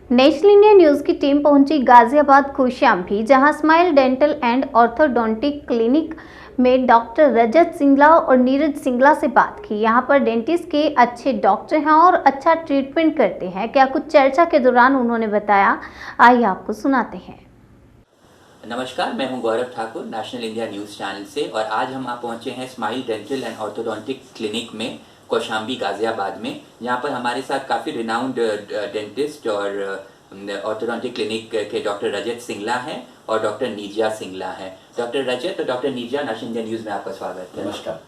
National India news की team पहुंची गाजियाबाद कौशाम्बी, जहां smile dental and orthodontic clinic में डॉक्टर रजत सिंगला और नीरज सिंगला से बात की। यहां पर डेंटिस्ट के अच्छे डॉक्टर हैं और अच्छा ट्रीटमेंट करते हैं। क्या कुछ चर्चा के दौरान उन्होंने बताया, आइए आपको सुनाते हैं। नमस्कार, मैं हूं Gaurav Thakur national India news channel से और आज हम आप पहुंचे हैं smile dental and orthodontic clinic में कौशाम्बी गाजियाबाद में, जहां पर हमारे साथ काफ़ी रिनाउंड डेंटिस्ट और ऑर्थोडोंटिक क्लिनिक के डॉक्टर रजत सिंगला हैं और डॉक्टर नीजा सिंगला हैं। डॉक्टर रजत और doctor Neeja, national India news में आपका स्वागत है। नमस्कार।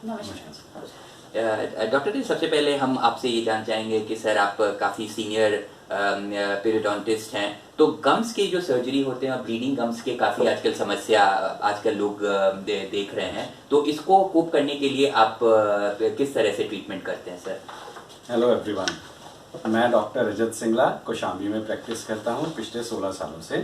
डॉक्टर जी, सबसे पहले हम आपसे ये जानना चाहेंगे कि सर आप काफ़ी सीनियर पेरियोडोंटिस्ट हैं, तो गम्स की जो सर्जरी होते हैं और ब्लीडिंग गम्स के काफ़ी आजकल समस्या आजकल लोग देख रहे हैं, तो इसको कोप करने के लिए आप किस तरह से ट्रीटमेंट करते हैं सर? हेलो एवरीवन, मैं डॉक्टर रजत सिंगला कौशाम्बी में प्रैक्टिस करता हूँ पिछले 16 सालों से।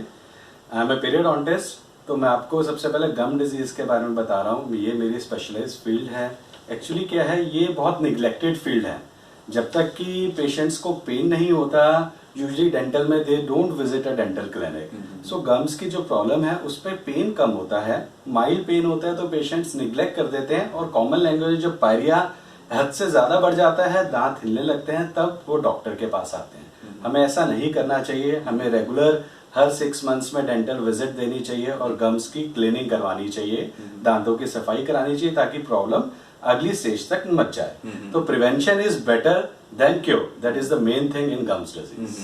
मैं पेरियोडोंटिस्ट, तो मैं आपको सबसे पहले गम डिजीज़ के बारे में बता रहा हूँ। ये मेरी स्पेशलाइज्ड फील्ड है। एक्चुअली क्या है, ये बहुत निगलेक्टेड फील्ड है। जब तक कि पेशेंट्स को पेन नहीं होता, यूजुअली डेंटल में they don't visit a dental clinic. So gums की जो प्रॉब्लम है उस पर पेन कम होता है, माइल्ड पेन होता है, तो पेशेंट्स निग्लेक्ट कर देते हैं और कॉमन लैंग्वेज जब पायरिया हद से ज्यादा बढ़ जाता है, दांत हिलने लगते हैं, तब वो डॉक्टर के पास आते हैं। हमें ऐसा नहीं करना चाहिए। हमें रेगुलर हर 6 मंथ्स में डेंटल विजिट देनी चाहिए और गम्स की क्लीनिंग करवानी चाहिए, दांतों की सफाई करानी चाहिए, ताकि प्रॉब्लम अगली स्टेज तक मच जाए। तो prevention is better than cure, that is the main thing in gums disease.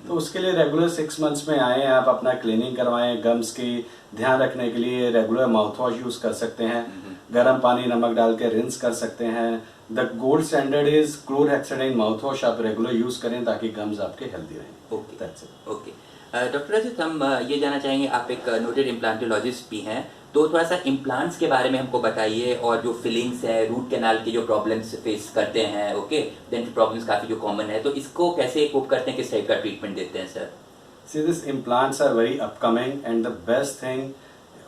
तो उसके लिए रेगुलर 6 मंथ्स में आए, आप अपना क्लीनिंग करवाएं। गम्स की ध्यान रखने के लिए रेगुलर माउथ वॉश यूज कर सकते हैं, गर्म पानी नमक डाल के रिंस कर सकते हैं। The gold standard is chlorhexidine mouth wash, आप रेगुलर यूज करें ताकि गम्स आपके हेल्दी रहें। Okay, that's it. Okay doctor Rajat, हम ये जानना चाहेंगे, आप एक नोटेड इम्प्लांटोलॉजिस्ट भी हैं, तो थोड़ा सा इम्प्लांट्स के बारे में हमको बताइए और जो फिलिंग्स है, रूट कैनाल के जो प्रॉब्लम्स फेस करते हैं, ओके, डेंटल प्रॉब्लम्स काफ़ी जो कॉमन है, तो इसको कैसे कोप करते हैं, किस टाइप का ट्रीटमेंट देते हैं sir? See, these implants are very upcoming and the best thing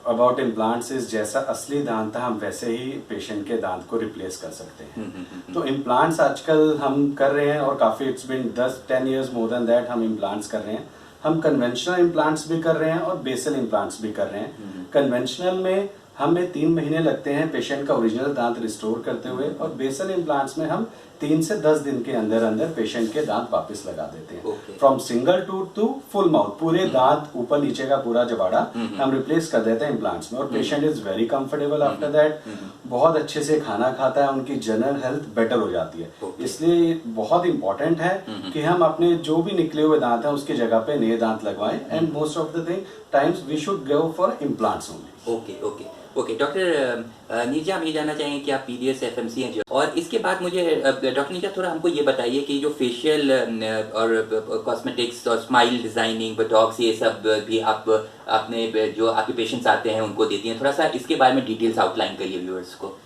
about implants is जैसा असली दांत था हम वैसे ही पेशेंट के दांत को रिप्लेस कर सकते हैं। तो इम्प्लांट्स आजकल हम कर रहे हैं और काफी it's been 10 years more than that हम इम्प्लांट्स कर रहे हैं। हम कन्वेंशनल इम्प्लांट्स भी कर रहे हैं और बेसल इम्प्लांट्स भी कर रहे हैं। कन्वेंशनल में हमें 3 महीने लगते हैं पेशेंट का ओरिजिनल दांत रिस्टोर करते हुए, और बेसल इम्प्लांट्स में हम 3 से 10 दिन के अंदर अंदर पेशेंट के दांत वापस लगा देते हैं। From single tooth to full mouth, पूरे दांत ऊपर नीचे का पूरा जबाड़ा हम रिप्लेस कर देते हैं इम्प्लांट्स में, और patient is very comfortable after that. बहुत अच्छे से खाना खाता है, उनकी जनरल हेल्थ बेटर हो जाती है। इसलिए बहुत इंपॉर्टेंट है कि हम अपने जो भी निकले हुए दांत हैं उसकी जगह पे नए दांत लगवाएं, and most of the times we should go for implants only. Okay okay okay doctor Neeja, हम ये जानना चाहेंगे कि आप पीडीएस एफएमसी हैं, और इसके बाद मुझे डॉक्टर नीजा थोड़ा हमको ये बताइए कि जो फेशियल और कॉस्मेटिक्स और स्माइल डिजाइनिंग, बोटॉक्स, ये सब भी आप अपने जो आपके पेशेंट्स आते हैं उनको देती हैं, थोड़ा सा इसके बारे में डिटेल्स आउटलाइन करिए व्यूअर्स को।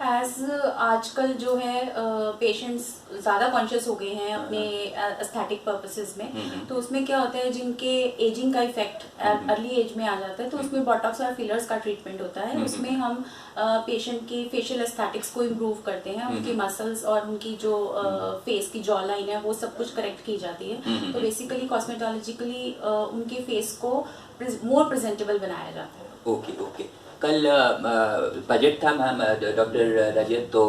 आजकल जो है पेशेंट्स ज़्यादा कॉन्शियस हो गए हैं अपने एस्थेटिक पर्पसेस में, तो उसमें क्या होता है, जिनके एजिंग का इफेक्ट अर्ली एज में आ जाता है, तो उसमें बोटॉक्स और फिलर्स का ट्रीटमेंट होता है। उसमें हम पेशेंट की फेशियल एस्थेटिक्स को इम्प्रूव करते हैं, उनकी मसल्स और उनकी जो फेस की जॉ लाइन है वो सब कुछ करेक्ट की जाती है। तो बेसिकली कॉस्मेटोलॉजिकली उनके फेस को मोर प्रेजेंटेबल बनाया जाता है। ओके ओके कल बजट था मैम डॉक्टर रजत, तो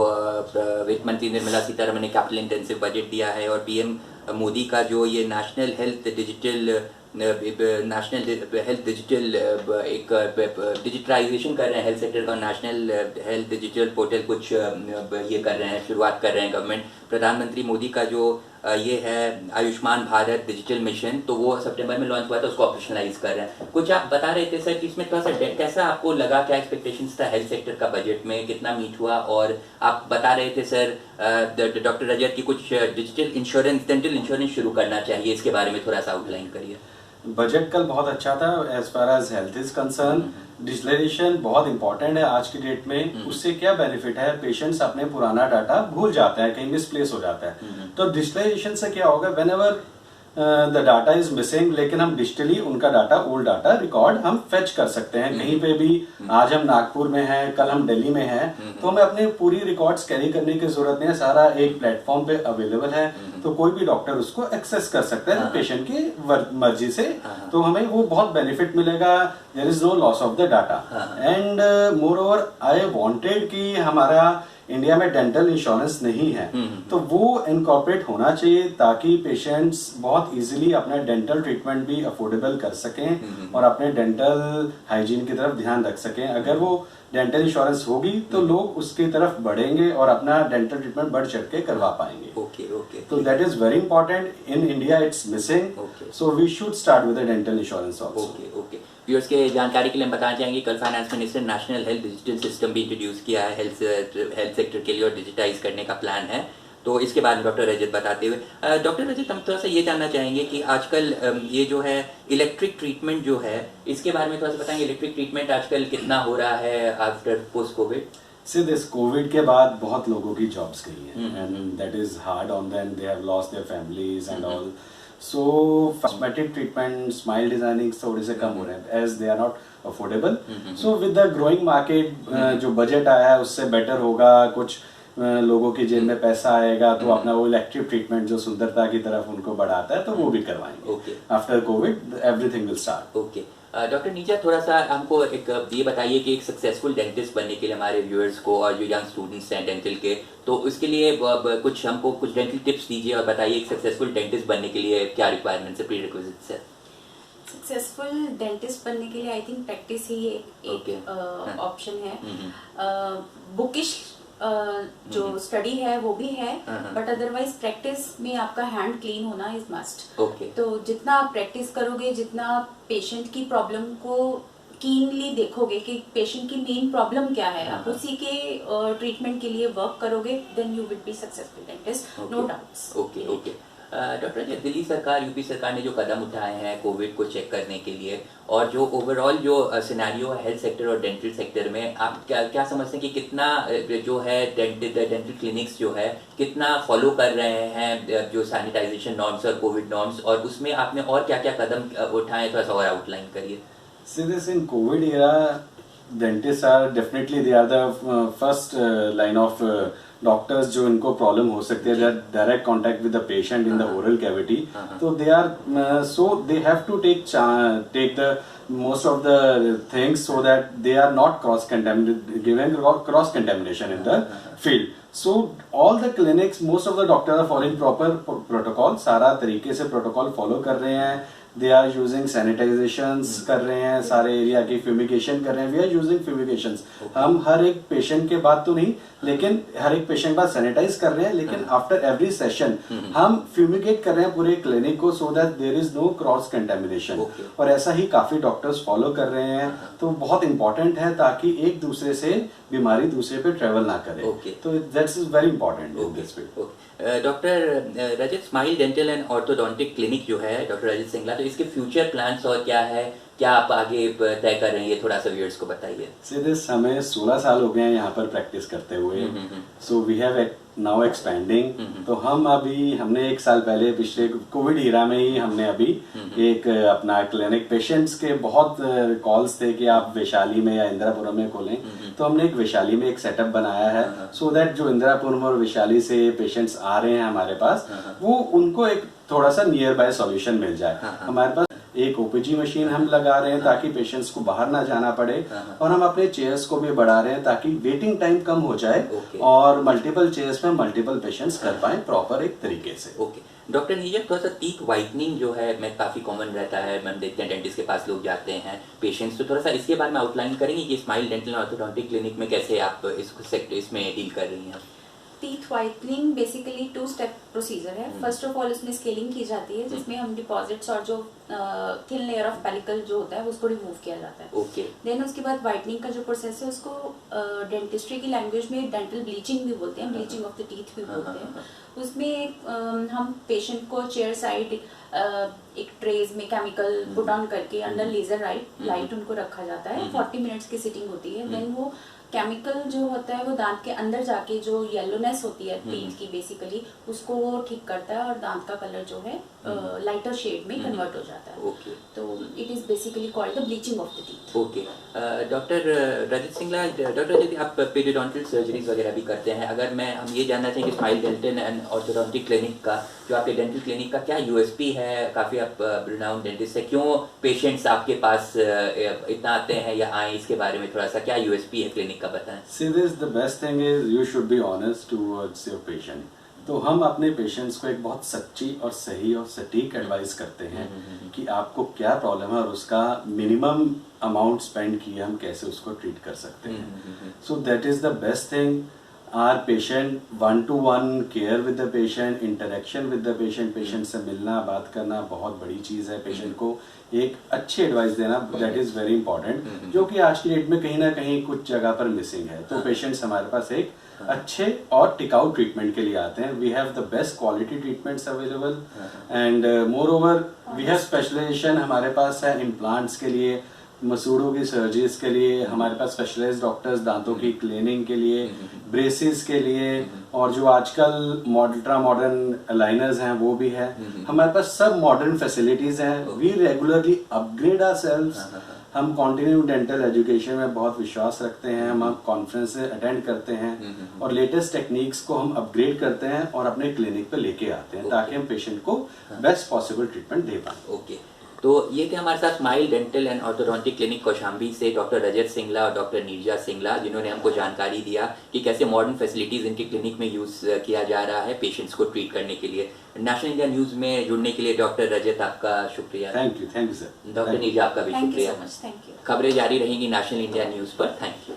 वित्त मंत्री निर्मला सीतारमण ने कैपिटल इंटेंसिव बजट दिया है, और पीएम मोदी का जो ये नेशनल हेल्थ डिजिटल एक डिजिटलाइजेशन कर रहे हैं हेल्थ सेक्टर का, नेशनल हेल्थ डिजिटल पोर्टल कुछ ये कर रहे हैं, शुरुआत कर रहे हैं गवर्नमेंट। प्रधानमंत्री मोदी का जो ये है आयुष्मान भारत डिजिटल मिशन, तो वो सितंबर में लॉन्च हुआ था, उसको ऑपरेशनलाइज कर रहे हैं। कुछ आप बता रहे थे सर कि इसमें थोड़ा सा कैसा आपको लगा, क्या एक्सपेक्टेशंस था हेल्थ सेक्टर का बजट में, कितना मीट हुआ? और आप बता रहे थे सर डॉक्टर रजत की कुछ डिजिटल इंश्योरेंस, डेंटल इंश्योरेंस शुरू करना चाहिए, इसके बारे में थोड़ा सा आउटलाइन करिए। बजट कल बहुत अच्छा था as far as health is concern. Digitalisation बहुत इंपॉर्टेंट है आज की डेट में। उससे क्या बेनिफिट है, पेशेंट्स अपने पुराना डाटा भूल जाते हैं, कहीं मिसप्लेस हो जाता है। तो डिजिटलाइजेशन से क्या होगा, whenever the data is missing, लेकिन हम डिजिटली उनका डाटा, ओल्ड डाटा रिकॉर्ड हम फेच कर सकते हैं कहीं पे भी। आज हम नागपुर में हैं, कल हम दिल्ली में हैं, तो हमें अपनी पूरी रिकॉर्ड्स कैरी करने की जरूरत नहीं है, सारा एक प्लेटफॉर्म पे अवेलेबल है, तो कोई भी डॉक्टर उसको एक्सेस कर सकता है पेशेंट की मर्जी से। तो हमें वो बहुत बेनिफिट मिलेगा, there is no loss of the data. And moreover I wanted कि हमारा इंडिया में डेंटल इंश्योरेंस नहीं है, तो वो इनकॉर्पोरेट होना चाहिए ताकि पेशेंट्स बहुत इजीली अपना डेंटल ट्रीटमेंट भी अफोर्डेबल कर सकें और अपने डेंटल हाइजीन की तरफ ध्यान रख सकें। अगर वो डेंटल इंश्योरेंस होगी तो लोग उसकी तरफ बढ़ेंगे और अपना डेंटल ट्रीटमेंट बढ़ चढ़ के करवा पाएंगे। ओके। तो that is very important, in India it's missing, so we should start with the dental insurance also. Okay. Viewers के जानकारी के लिए हम बताना चाहेंगे, कल finance minister national health digital system भी इंट्रोड्यूस किया है हेल्थ सेक्टर के लिए और डिजिटाइज करने का प्लान है। तो इसके बारे में डॉक्टर रजत बताते हुए, डॉक्टर रजत हम थोड़ा सा ये जानना चाहेंगे कि आजकल ये जो है इलेक्ट्रिक ट्रीटमेंट जो है, इसके बारे में थोड़ा सा बताएंगे। इलेक्ट्रिक ट्रीटमेंट आजकल कितना हो रहा है after post Covid? See, this Covid के बाद बहुत लोगों की जॉब्स गई हैं and that is hard on them, they have lost their families and all. So cosmetic treatment, smile designing थोड़े से कम हो रहे हैं as they are not affordable. So with the growing market जो बजट आया है उससे बेटर होगा, कुछ लोगों की जेब में पैसा आएगा तो अपना वो इलेक्ट्रिक ट्रीटमेंट जो सुंदरता की तरफ उनको बढ़ाता है तो वो भी करवाएंगे। After Covid everything will start. Okay. Doctor नीचा, थोड़ा सा हमको एक ये बताइए कि एक सक्सेसफुल डेंटिस्ट बनने के लिए हमारे व्यूअर्स को और जो यंग स्टूडेंट्स हैं डेंटल के, तो उसके लिए हमको कुछ डेंटल टिप्स दीजिए और बताइए एक सक्सेसफुल डेंटिस्ट बनने के लिए क्या रिक्वायरमेंट्स है, प्री रिक्विजिट्स है। सक्सेसफुल डेंटिस्ट बनने के लिए आई थिंक प्रैक्टिस ही एक ऑप्शन है। बुकिश जो स्टडी है वो भी है, बट अदरवाइज प्रैक्टिस में आपका हैंड क्लीन होना इज मस्ट। तो जितना आप प्रैक्टिस करोगे, जितना पेशेंट की प्रॉब्लम को कीनली देखोगे कि पेशेंट की मेन प्रॉब्लम क्या है, आप उसी के ट्रीटमेंट के लिए वर्क करोगे, then you will be successful dentist, no doubts. Okay. Doctor ji, Delhi सरकार, यूपी सरकार ने जो कदम उठाए हैं कोविड को चेक करने के लिए और जो ओवरऑल जो सिनेरियो है हेल्थ सेक्टर और डेंटल सेक्टर में, आप क्या समझते हैं कि कितना जो है डेंटल क्लिनिक्स जो है कितना फॉलो कर रहे हैं जो सैनिटाइजेशन नॉर्म्स और कोविड नॉर्म्स, और उसमें आपने और क्या क्या कदम उठाए, थोड़ा सा और आउटलाइन करिए। See this in COVID era, dentists are definitely they are the first line of doctors जो इनको प्रॉब्लम हो सकती है, direct contact with the patient in the oral cavity, तो they are so they have to take the most of the things so that they are not cross contamination in the field. So all the clinics, most of the doctors are following proper protocol, सारा तरीके से protocol follow कर रहे हैं, they are using sanitizations कर रहे हैं, सारे एरिया की फ्यूमिगेशन कर रहे हैं, we are using fumigations। हम हर एक पेशेंट के बाद तो नहीं, लेकिन हर एक पेशेंट के बाद सैनिटाइज कर रहे हैं, लेकिन आफ्टर एवरी सेशन हम फ्यूमिगेट कर रहे हैं पूरे क्लिनिक को, so that there is no cross contamination. और ऐसा ही काफी डॉक्टर्स फॉलो कर रहे हैं, तो बहुत इंपॉर्टेंट है ताकि एक दूसरे से बीमारी दूसरे पे ट्रेवल ना करे। तो that's is very important in this field. Doctor Rajat, smile dental and orthodontic clinic जो है डॉक्टर रजत सिंगला, तो इसके फ्यूचर प्लान्स और क्या है, क्या आप आगे तय कर रहे हैं, ये थोड़ा सा व्यूअर्स को बताइए। सीधे हमें 16 साल हो गए हैं यहाँ पर प्रैक्टिस करते हुए, so we have now expanding. तो हमने एक साल पहले पिछले कोविड ईरा में ही हमने अभी एक अपना क्लिनिक, पेशेंट्स के बहुत कॉल्स थे कि आप वैशाली में या इंदिरापुरम में खोलें, तो हमने एक वैशाली में एक सेटअप बनाया है, सो दैट जो इंदिरापुरम और वैशाली से पेशेंट्स आ रहे हैं हमारे पास, वो उनको एक थोड़ा सा नियर बाय सॉल्यूशन मिल जाए। हमारे पास एक ओपीजी मशीन हम लगा रहे हैं ताकि पेशेंट्स को बाहर ना जाना पड़े, और हम अपने चेयर्स को भी बढ़ा रहे हैं ताकि वेटिंग टाइम कम हो जाए और मल्टीपल चेयर्स में मल्टीपल पेशेंट्स कर पाए प्रॉपर एक तरीके से। ओके। डॉक्टर नीजर, थोड़ा सा टीथ व्हाइटनिंग जो है मैं काफी कॉमन रहता है, मैम देखते हैं डेंटिस्ट के पास लोग जाते हैं पेशेंट्स, तो थोड़ा सा इसके बारे में आउटलाइन करेंगे कि स्माइल डेंटल ऑर्थोडोंटिक क्लिनिक में कैसे आप इसमें डील कर रही हैं। Teeth whitening basically 2 step procedure है। फर्स्ट ऑफ ऑल इसमें स्केलिंग की जाती है, जिसमें हम डिपॉजिट्स और जो थिन लेयर ऑफ पेलिकल जो होता है उसको रिमूव किया जाता है। देन उसके बाद व्हाइटनिंग का जो प्रोसेस है उसको डेंटिस्ट्री की लैंग्वेज में डेंटल ब्लीचिंग भी बोलते हैं, ब्लीचिंग ऑफ द टीथ भी बोलते हैं। उसमें हम पेशेंट को चेयर साइड एक ट्रेज में केमिकल पुट ऑन करके अंडर लेजर लाइट उनको रखा जाता है। 40 मिनट्स की सिटिंग होती है। देन वो केमिकल जो होता है वो दांत के अंदर जाके जो येलोनेस होती है टीथ की बेसिकली उसको वो ठीक करता है और दांत का कलर जो है लाइटर शेड में कन्वर्ट हो जाता है। ओके, तो it is basically called the bleaching of the teeth. Okay. Doctor Rajat Singla, doctor Rajat, आप पीरियोडोंटल सर्जरीज वगैरह भी करते हैं। अगर हम ये जानना चाहें कि smile dental and orthodontic clinic का, जो आपके डेंटल क्लिनिक का क्या यूएसपी है, काफ़ी आप रिनाउंड डेंटिस्ट है, क्यों पेशेंट्स आपके पास इतना आते हैं या आए, इसके बारे में थोड़ा सा क्या यूएसपी है क्लिनिक का बताएं। See this, the best thing is you should be honest towards your patient. तो हम अपने पेशेंट्स को एक बहुत सच्ची और सही और सटीक एडवाइस करते हैं कि आपको क्या प्रॉब्लम है और उसका मिनिमम अमाउंट स्पेंड किए हम कैसे उसको ट्रीट कर सकते हैं। So that is the best thing. Our patient 1-to-1 care with the patient, interaction with the patient, patient से मिलना, बात करना बहुत बड़ी चीज है। पेशेंट को एक अच्छी एडवाइस देना, दैट इज वेरी इंपॉर्टेंट, जो कि आज की डेट में कहीं ना कहीं कुछ जगह पर मिसिंग है। तो पेशेंट्स हमारे पास एक अच्छे और टिकाऊ ट्रीटमेंट के लिए आते हैं। We have the best quality treatments available and moreover we have specialisation हमारे पास है इम्प्लांट्स के लिए, मसूड़ों की सर्जरीज के लिए, हमारे पास स्पेशलाइज्ड डॉक्टर्स दांतों की क्लीनिंग के लिए, ब्रेसेस के लिए, और जो आजकल अल्ट्रा मॉडर्न अलाइनर्स हैं वो भी है। हमारे पास सब मॉडर्न फैसिलिटीज हैं। We regularly upgrade ourselves. हम कॉन्टिन्यू डेंटल एजुकेशन में बहुत विश्वास रखते हैं। हम कॉन्फ्रेंस अटेंड करते हैं और लेटेस्ट टेक्निक्स को हम अपग्रेड करते हैं और अपने क्लिनिक पे लेके आते हैं ताकि हम पेशेंट को बेस्ट पॉसिबल ट्रीटमेंट दे पाएं। ओके, तो ये थे हमारे साथ smile dental and orthodontic clinic Kaushambi से डॉक्टर रजत सिंगला और डॉक्टर नीरजा सिंगला, जिन्होंने हमको जानकारी दिया कि कैसे मॉडर्न फैसिलिटीज इनकी क्लिनिक में यूज किया जा रहा है पेशेंट्स को ट्रीट करने के लिए। नेशनल इंडिया न्यूज में जुड़ने के लिए डॉक्टर रजत आपका शुक्रिया। Thank you sir. Doctor Neerja आपका भी थैंक यू शुक्रिया। So much. Thank you. खबरें जारी रहेंगी नेशनल इंडिया न्यूज पर। Thank you.